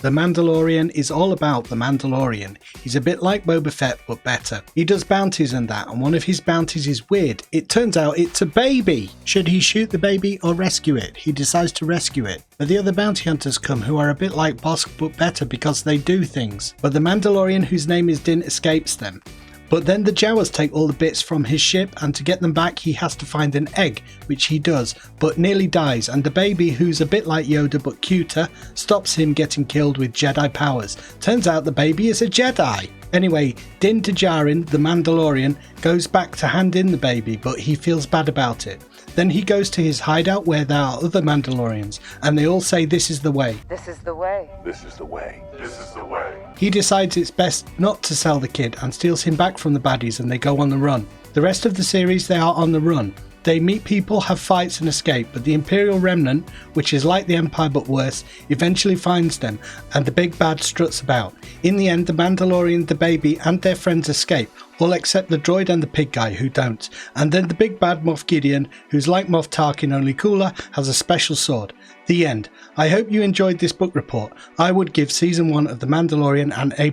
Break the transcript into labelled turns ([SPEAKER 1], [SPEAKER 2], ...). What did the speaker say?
[SPEAKER 1] The Mandalorian is all about the Mandalorian. He's a bit like Boba Fett but better. He does bounties and that, and one of his bounties is weird. It turns out it's a baby. Should he shoot the baby or rescue it? He decides to rescue it. But the other bounty hunters come who are a bit like Bosk but better because they do things. But the Mandalorian, whose name is Din, escapes them. But then the Jawas take all the bits from his ship, and to get them back he has to find an egg, which he does, but nearly dies, and the baby, who's a bit like Yoda but cuter, stops him getting killed with Jedi powers. Turns out the baby is a Jedi! Anyway, Din Djarin, the Mandalorian, goes back to hand in the baby, but he feels bad about it. Then he goes to his hideout where there are other Mandalorians, and they all say this is the way.
[SPEAKER 2] This is the way.
[SPEAKER 3] This is the way. This is the way.
[SPEAKER 1] He decides it's best not to sell the kid and steals him back from the baddies, and they go on the run. The rest of the series they are on the run. They meet people, have fights and escape, but the Imperial Remnant, which is like the Empire but worse, eventually finds them and the big bad struts about. In the end, the Mandalorian, the baby and their friends escape, all except the droid and the pig guy who don't. And then the big bad Moff Gideon, who's like Moff Tarkin only cooler, has a special sword. The end. I hope you enjoyed this book report. I would give season 1 of The Mandalorian an A+.